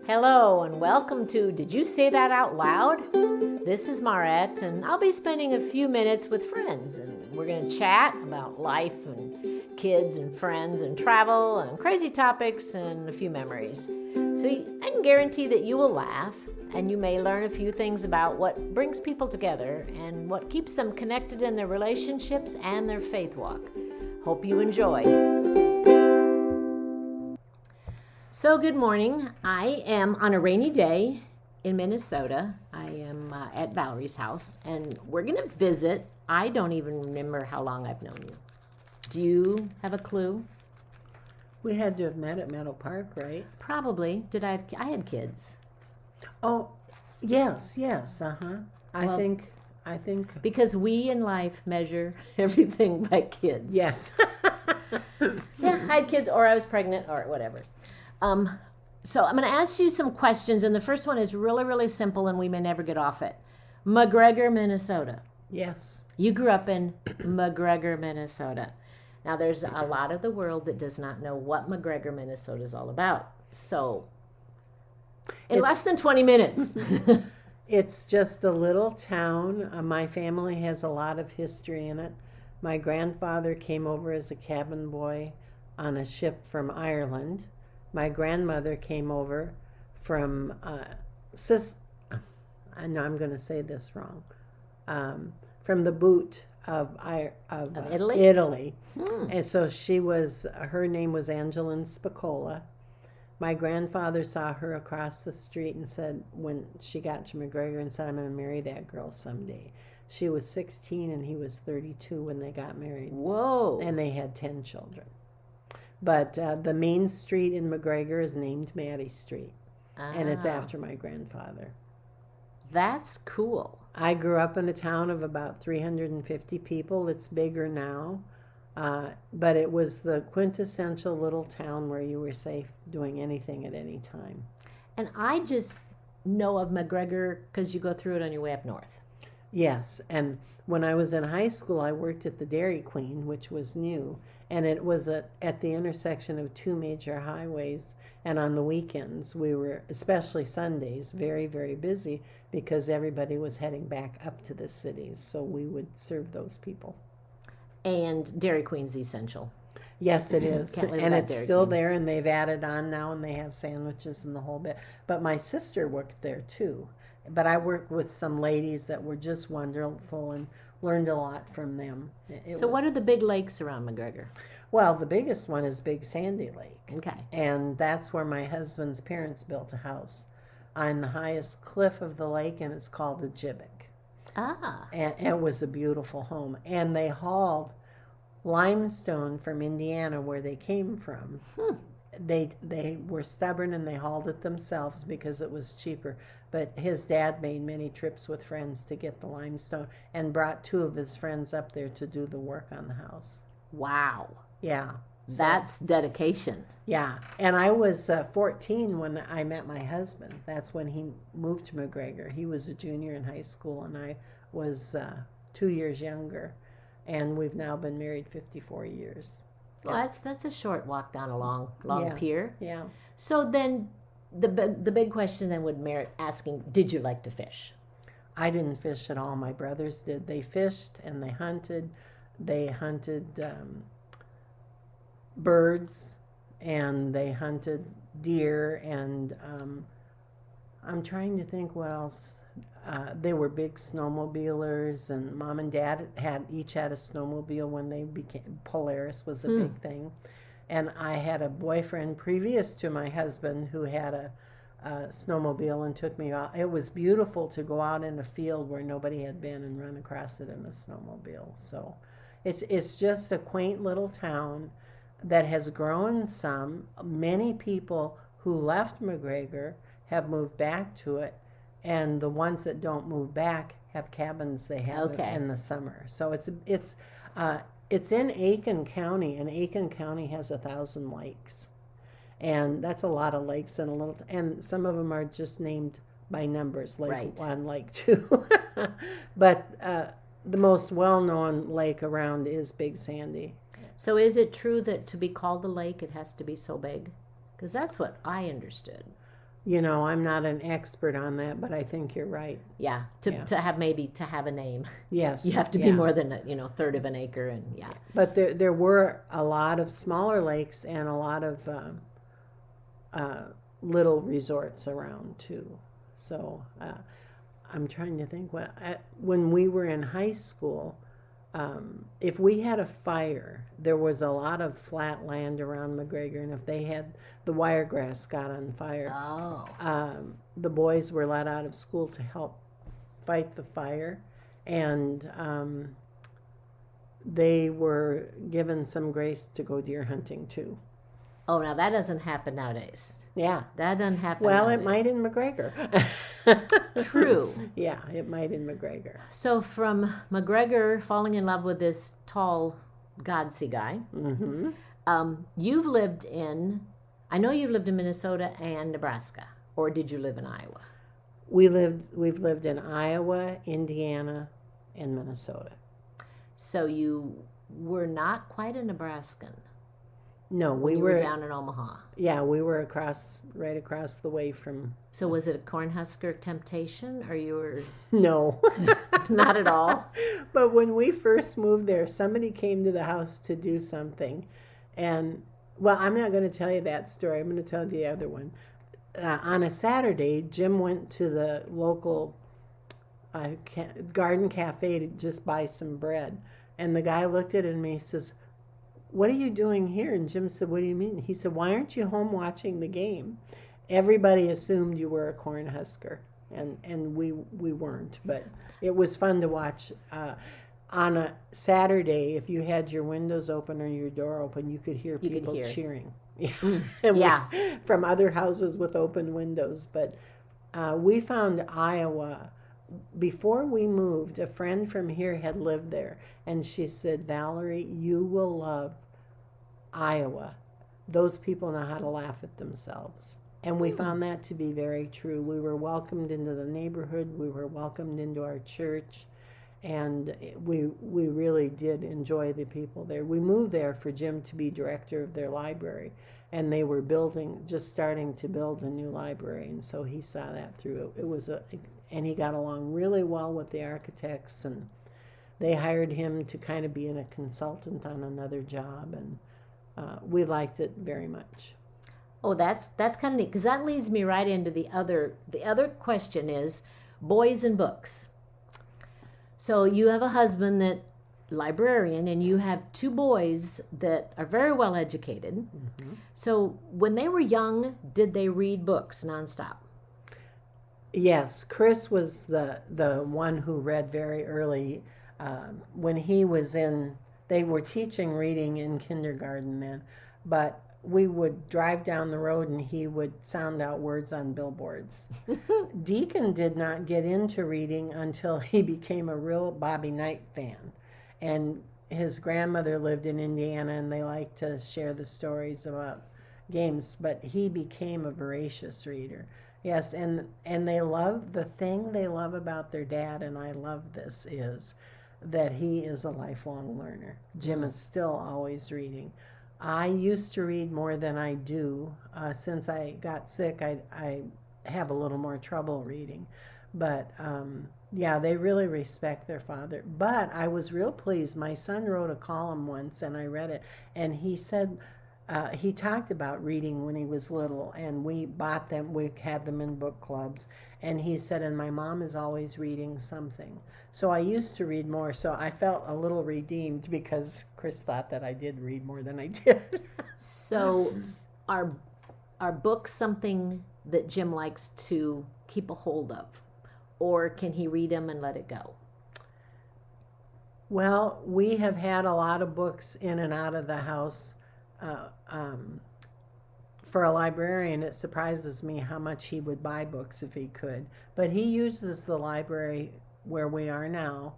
Hello and welcome to Did You Say That Out Loud? This is Marette and I'll be spending a few minutes with friends and we're going to chat about life and kids and friends and travel and crazy topics and a few memories. So I can guarantee that you will laugh and you may learn a few things about what brings people together and what keeps them connected in their relationships and their faith walk. Hope you enjoy. So good morning. I am on a rainy day in Minnesota. I am at Valerie's house and we're going to visit. I don't even remember how long I've known you. Do you have a clue? We had to have met at Meadow Park, right? Probably. I had kids. Oh, yes, uh-huh. I think. Because we in life measure everything by kids. Yes. Yeah, I had kids or I was pregnant or whatever. So I'm going to ask you some questions, and the first one is really, really simple, and we may never get off it. McGregor, Minnesota. Yes. You grew up in McGregor, Minnesota. Now, there's a lot of the world that does not know what McGregor, Minnesota is all about. So, in less than 20 minutes. It's just a little town. My family has a lot of history in it. My grandfather came over as a cabin boy on a ship from Ireland. My grandmother came over from I know I'm going to say this wrong. From the boot of Italy. Italy. And so her name was Angeline Spicola. My grandfather saw her across the street and said, when she got to McGregor, and said, I'm going to marry that girl someday. She was 16 and he was 32 when they got married. Whoa. And they had 10 children. But the main street in McGregor is named Maddie Street. And it's after my grandfather. That's cool. I grew up in a town of about 350 people. It's bigger now. But it was the quintessential little town where you were safe doing anything at any time. And I just know of McGregor because you go through it on your way up north. Yes, and when I was in high school, I worked at the Dairy Queen, which was new, and it was at the intersection of two major highways, and on the weekends, we were, especially Sundays, very, very busy because everybody was heading back up to the cities, so we would serve those people. And Dairy Queen's essential. Yes, it is, and it's Dairy still Queen. there, and they've added on now, and they have sandwiches and the whole bit. But my sister worked there, too. But I worked with some ladies that were just wonderful and learned a lot from them. What are the big lakes around McGregor? Well, the biggest one is Big Sandy Lake. Okay. And that's where my husband's parents built a house on the highest cliff of the lake, and it's called a gibbet. And it was a beautiful home. And they hauled limestone from Indiana, where they came from. They were stubborn and they hauled it themselves because it was cheaper. But his dad made many trips with friends to get the limestone and brought two of his friends up there to do the work on the house. Wow. Yeah. That's dedication. Yeah. And I was 14 when I met my husband. That's when he moved to McGregor. He was a junior in high school and I was 2 years younger. And we've now been married 54 years. Well, that's a short walk down a long pier. Yeah. So then the big question then would merit asking, did you like to fish? I didn't fish at all. My brothers did. They fished and they hunted. They hunted birds and they hunted deer and I'm trying to think what else. They were big snowmobilers, and Mom and Dad each had a snowmobile when they became, Polaris was a big thing. And I had a boyfriend previous to my husband who had a snowmobile and took me out. It was beautiful to go out in a field where nobody had been and run across it in a snowmobile. So it's just a quaint little town that has grown some. Many people who left McGregor have moved back to it. And the ones that don't move back have cabins they have in the summer. So it's in Aiken County, and Aiken County has 1,000 lakes, and that's a lot of lakes and some of them are just named by numbers, Lake 1, Lake 2. But the most well-known lake around is Big Sandy. So is it true that to be called a lake, it has to be so big? Because that's what I understood. I'm not an expert on that, but I think you're right. Yeah, Yeah. to have a name. Yes. You have to be yeah. more than a third of an acre, and yeah. But there were a lot of smaller lakes and a lot of little resorts around too. So I'm trying to think when we were in high school, if we had a fire, there was a lot of flat land around McGregor, and if they had the wiregrass got on fire, the boys were let out of school to help fight the fire, and they were given some grace to go deer hunting too. Oh, now that doesn't happen nowadays. Yeah. That doesn't happen Well, nowadays. it might in McGregor. True. Yeah, it might in McGregor. So from McGregor falling in love with this tall Godsey guy, you've lived in, I know you've lived in Minnesota and Nebraska, or did you live in Iowa? We've lived in Iowa, Indiana, and Minnesota. So you were not quite a Nebraskan. No, we were down in Omaha. Yeah, we were right across the way from. So was it a Cornhusker temptation, or you were? No, not at all. But when we first moved there, somebody came to the house to do something, and well, I'm not going to tell you that story. I'm going to tell you the other one. On a Saturday, Jim went to the local garden cafe to just buy some bread, and the guy looked at it and he says, "What are you doing here?" And Jim said, "What do you mean?" He said, "Why aren't you home watching the game?" Everybody assumed you were a Cornhusker, and we weren't, but it was fun to watch. On a Saturday, if you had your windows open or your door open, you could hear people cheering. Yeah. From other houses with open windows. But we found Iowa. Before we moved, a friend from here had lived there, and she said, "Valerie, you will love Iowa. Those people know how to laugh at themselves." And we found that to be very true. We were welcomed into the neighborhood. We were welcomed into our church, and we really did enjoy the people there. We moved there for Jim to be director of their library, and they were just starting to build a new library, and so he saw that through. And he got along really well with the architects, and they hired him to kind of be a consultant on another job, and we liked it very much. Oh, that's kind of neat, because that leads me right into the other question is boys and books. So you have a husband that librarian, and you have two boys that are very well educated. Mm-hmm. So when they were young, did they read books nonstop? Yes, Chris was the one who read very early. When he was they were teaching reading in kindergarten then, but we would drive down the road and he would sound out words on billboards. Deacon did not get into reading until he became a real Bobby Knight fan. And his grandmother lived in Indiana, and they liked to share the stories about games, but he became a voracious reader. Yes, and the thing they love about their dad, and I love this, is that he is a lifelong learner. Jim is still always reading. I used to read more than I do. Since I got sick, I have a little more trouble reading. But yeah, they really respect their father. But I was real pleased. My son wrote a column once, and I read it, and he said, he talked about reading when he was little, and we bought them, we had them in book clubs, and he said, and my mom is always reading something. So I used to read more, so I felt a little redeemed because Chris thought that I did read more than I did. So are books something that Jim likes to keep a hold of, or can he read them and let it go? Well, we have had a lot of books in and out of the house. For a librarian, it surprises me how much he would buy books if he could. But he uses the library where we are now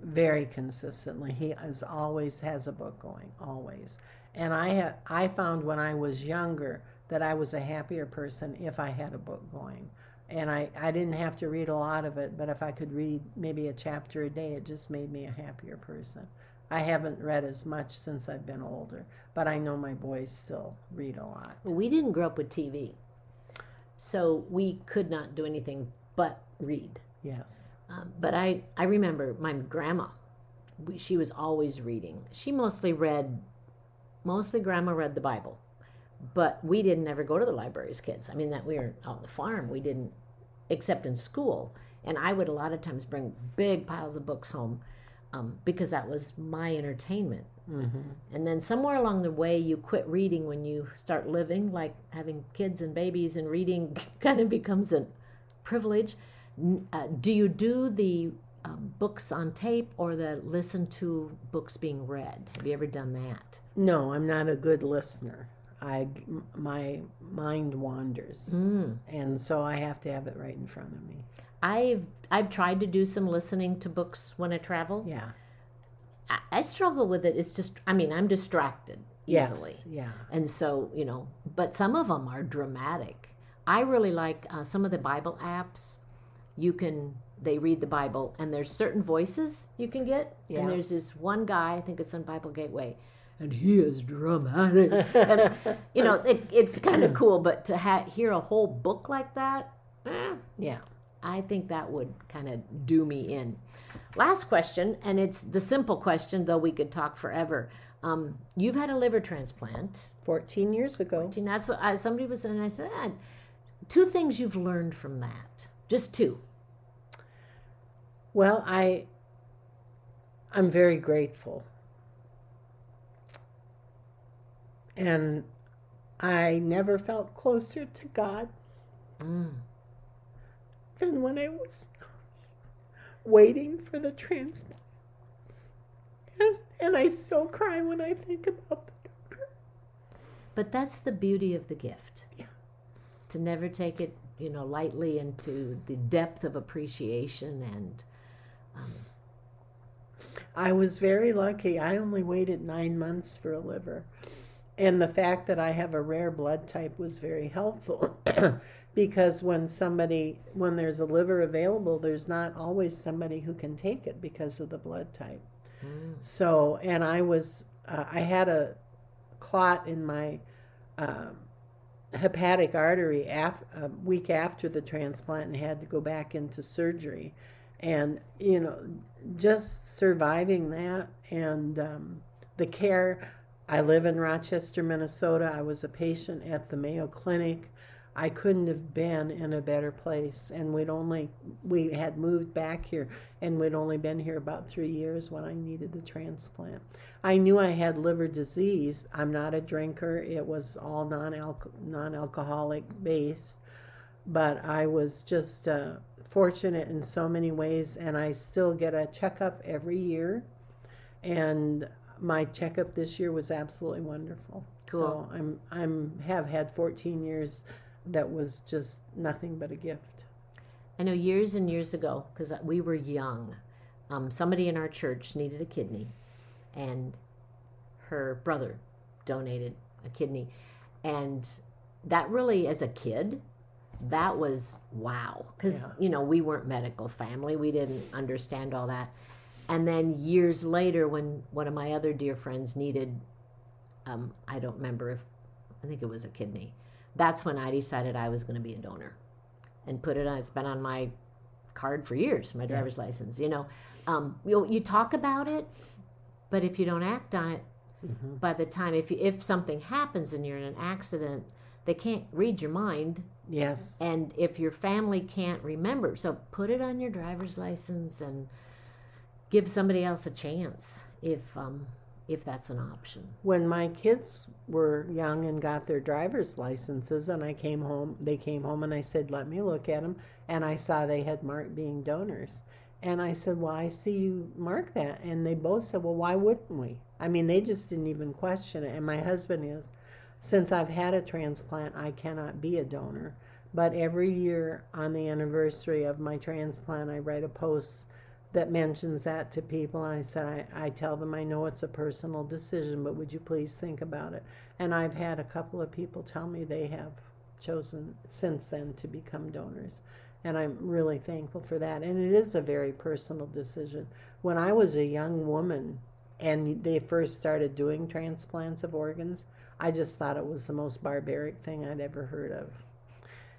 very consistently. He always has a book going, always. And I found when I was younger that I was a happier person if I had a book going. And I didn't have to read a lot of it, but if I could read maybe a chapter a day, it just made me a happier person. I haven't read as much since I've been older, but I know my boys still read a lot. We didn't grow up with TV. So we could not do anything but read. Yes. But I remember my grandma, she was always reading. She mostly grandma read the Bible. But we didn't ever go to the library as kids. I mean, that we were out on the farm. We didn't, except in school. And I would a lot of times bring big piles of books home because that was my entertainment. Mm-hmm. And then somewhere along the way, you quit reading when you start living, like having kids and babies, and reading kind of becomes a privilege. Do you do the books on tape or the listen to books being read? Have you ever done that? No, I'm not a good listener. My mind wanders, and so I have to have it right in front of me. I've tried to do some listening to books when I travel. Yeah. I struggle with it. It's just, I mean, I'm distracted easily. Yes, yeah. And so, but some of them are dramatic. I really like some of the Bible apps. They read the Bible, and there's certain voices you can get. Yeah. And there's this one guy, I think it's on Bible Gateway, and he is dramatic. And, it's kind of cool, but to hear a whole book like that, yeah. I think that would kind of do me in. Last question, and it's the simple question, though we could talk forever. You've had a liver transplant. 14 years ago. 14, that's what somebody was saying, and I said, 2 things you've learned from that. Just 2. Well, I'm very grateful. And I never felt closer to God than when I was waiting for the transplant. And I still cry when I think about the donor. But that's the beauty of the gift. Yeah. To never take it, lightly, into the depth of appreciation. And I was very lucky. I only waited 9 months for a liver. And the fact that I have a rare blood type was very helpful because when there's a liver available, there's not always somebody who can take it because of the blood type. So, and I had a clot in my hepatic artery a week after the transplant and had to go back into surgery. And, just surviving that and the care. I live in Rochester, Minnesota. I was a patient at the Mayo Clinic. I couldn't have been in a better place. And we had moved back here, and we'd only been here about 3 years when I needed the transplant. I knew I had liver disease. I'm not a drinker. It was all non-alcoholic based. But I was just fortunate in so many ways, and I still get a checkup every year. And my checkup this year was absolutely wonderful. Cool. So have had 14 years that was just nothing but a gift. I know years and years ago, because we were young, somebody in our church needed a kidney, and her brother donated a kidney. And that really, as a kid, that was wow. Because, we weren't medical family. We didn't understand all that. And then years later, when one of my other dear friends needed, I don't remember I think it was a kidney. That's when I decided I was going to be a donor and put it on. It's been on my card for years, my driver's license. You talk about it, but if you don't act on it, by the time, if something happens and you're in an accident, they can't read your mind. Yes. And if your family can't remember, so put it on your driver's license and give somebody else a chance if that's an option. When my kids were young and got their driver's licenses and they came home and I said, let me look at them. And I saw they had marked being donors. And I said, well, I see you mark that. And they both said, well, why wouldn't we? I mean, they just didn't even question it. And my husband is, since I've had a transplant, I cannot be a donor. But every year on the anniversary of my transplant, I write a post that mentions that to people. And I said, I tell them I know it's a personal decision, but would you please think about it? And I've had a couple of people tell me they have chosen since then to become donors. And I'm really thankful for that. And it is a very personal decision. When I was a young woman and they first started doing transplants of organs, I just thought it was the most barbaric thing I'd ever heard of.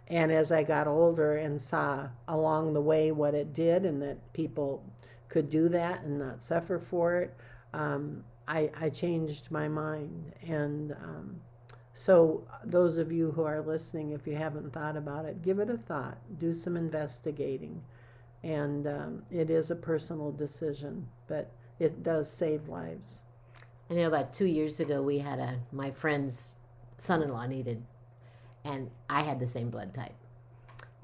And as I got older and saw along the way what it did and that people could do that and not suffer for it, I changed my mind. And so those of you who are listening, if you haven't thought about it, give it a thought. Do some investigating. And it is a personal decision, but it does save lives. I know about 2 years ago, we had my friend's son-in-law needed, and I had the same blood type.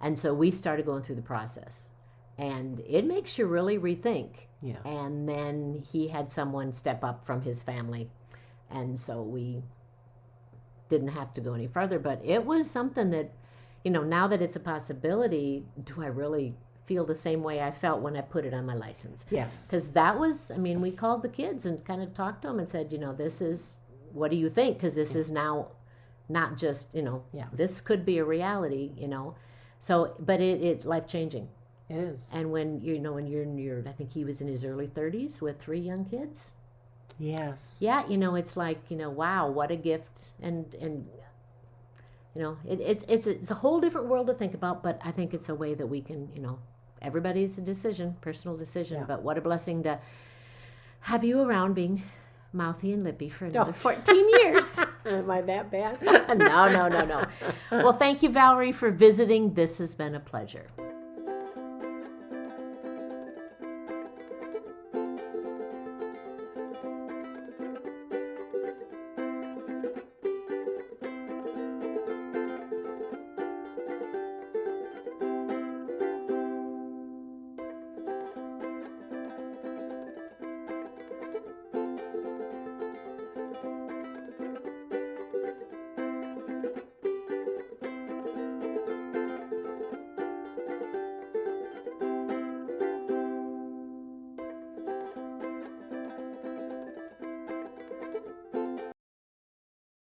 And so we started going through the process. And it makes you really rethink. Yeah. And then he had someone step up from his family. And so we didn't have to go any further. But it was something that, now that it's a possibility, do I really feel the same way I felt when I put it on my license? Yes. Because that was, we called the kids and kind of talked to them and said, this is, what do you think? Because this is now not just, this could be a reality, So, but it's life-changing. It is. And when when you're in your, I think he was in his early 30s with 3 young kids. Yes. Yeah, it's like, wow, what a gift. And it's a whole different world to think about, but I think it's a way that we can, everybody's a decision, personal decision, Yeah. But what a blessing to have you around being mouthy and lippy for another 14 years. Am I that bad? No. Well, thank you, Valerie, for visiting. This has been a pleasure.